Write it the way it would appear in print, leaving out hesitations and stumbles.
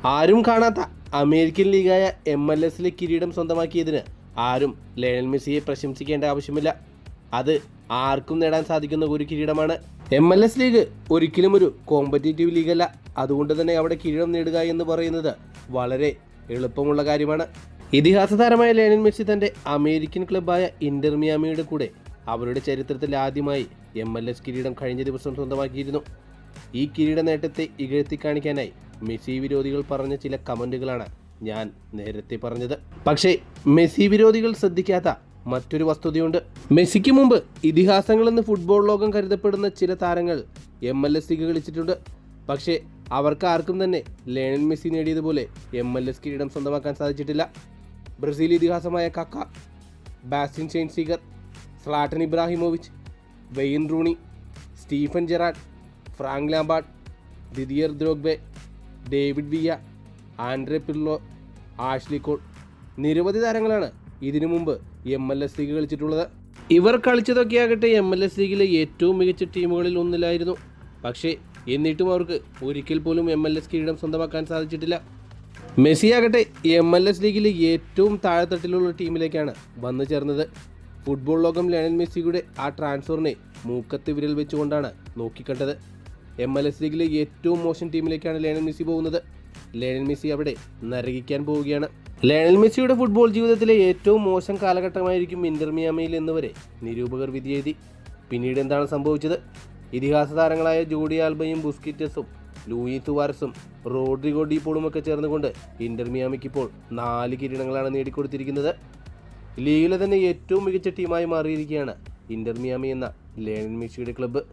ആരും കാണാത്ത American ലീഗായ MLS കിരീടം സ്വന്തമാക്കിയതിന് ആരും ലയണൽ മെസ്സിയെ പ്രശംസിക്കേണ്ട ആവശ്യമില്ല. അത് ആർക്കും നേടാൻ സാധിക്കുന്ന ഒരു കിരീടമാണ്. MLS ലീഗ് ഒരിക്കലും ഒരു കോമ്പറ്റീറ്റീവ് ലീഗല്ല. അതുകൊണ്ട് തന്നെ അവിടെ കിരീടം നേടുക എന്ന് പറയുന്നത് വളരെ എളുപ്പമുള്ള കാര്യമാണ്. ഇതിഹാസ താരമായ ലയണൽ മെസ്സി തൻ്റെ അമേരിക്കൻ ക്ലബ്ബായ ഇന്റർ മിയാമിയുടെ കൂടെ അവരുടെ ചരിത്രത്തിൽ ആദ്യമായി MLS കിരീടം കഴിഞ്ഞ ദിവസം സ്വന്തമാക്കിയിരുന്നു. ഈ കിരീട നേട്ടത്തെ ഇകഴ്ത്തി കാണിക്കാനായി മെസ്സി വിരോധികൾ പറഞ്ഞ ചില കമന്റുകളാണ് ഞാൻ നേരത്തെ പറഞ്ഞത്. പക്ഷേ മെസ്സി വിരോധികൾ ശ്രദ്ധിക്കാത്ത മറ്റൊരു വസ്തുതയുണ്ട്. മെസ്സിക്ക് മുമ്പ് ഇതിഹാസങ്ങളെന്ന് ഫുട്ബോൾ ലോകം കരുതപ്പെടുന്ന ചില താരങ്ങൾ MLS ലീഗ് കളിച്ചിട്ടുണ്ട്. പക്ഷേ അവർക്ക് ആർക്കും തന്നെ ലയണൽ മെസ്സി നേടിയതുപോലെ MLS കിരീടം സ്വന്തമാക്കാൻ സാധിച്ചിട്ടില്ല. ബ്രസീൽ ഇതിഹാസമായ Kaka, Bastian Schweinsteiger, Zlatan Ibrahimovic, Wayne Rooney, Steven Gerrard, Frank Lampard, Didier Drogba, David Villa, Andrea Pirlo, Ashley Cole, നിരവധി താരങ്ങളാണ് ഇതിനു മുമ്പ് MLS ലീഗ് കളിച്ചിട്ടുള്ളത്. ഇവർ കളിച്ചതൊക്കെയാകട്ടെ MLS ലീഗിലെ ഏറ്റവും മികച്ച ടീമുകളിൽ ഒന്നിലായിരുന്നു. പക്ഷേ എന്നിട്ടും അവർക്ക് ഒരിക്കൽ പോലും MLS കിരീടം സ്വന്തമാക്കാൻ സാധിച്ചിട്ടില്ല. മെസ്സിയാകട്ടെ MLS ലീഗിലെ ഏറ്റവും താഴെത്തട്ടിലുള്ള ടീമിലേക്കാണ് വന്നു ചേർന്നത്. ഫുട്ബോൾ ലോകം ലയണൽ മെസ്സിയുടെ ആ ട്രാൻസ്ഫറിനെ മൂക്കത്ത് വിരൽ വെച്ചുകൊണ്ടാണ് നോക്കിക്കണ്ടത്. MLS ലീഗിലെ ഏറ്റവും മോശം ടീമിലേക്കാണ് ലയണൽ മെസ്സി പോകുന്നത്. ലയണൽ മെസ്സി അവിടെ നരകിക്കാൻ പോവുകയാണ്. ലയണൽ മെസ്സിയുടെ ഫുട്ബോൾ ജീവിതത്തിലെ ഏറ്റവും മോശം കാലഘട്ടമായിരിക്കും ഇന്റർ മിയാമിയിൽ എന്നുവരെ നിരൂപകർ വിധിയെഴുതി. പിന്നീട് എന്താണ് സംഭവിച്ചത്? ഇതിഹാസ താരങ്ങളായ ജോഡി ആൽബയും ബുസ്കിറ്റസും ലൂയി സുവാരസും റോഡ്രിഗോ ഡി പോളുമൊക്കെ ചേർന്നുകൊണ്ട് ഇന്റർ മിയാമിക്ക് ഇപ്പോൾ 4 കിരീടങ്ങളാണ് നേടിക്കൊടുത്തിരിക്കുന്നത്. ലീഗിലെ തന്നെ ഏറ്റവും മികച്ച ടീമായി മാറിയിരിക്കുകയാണ് ഇന്റർ മിയാമി എന്ന ലയണൽ മെസ്സിയുടെ ക്ലബ്ബ്.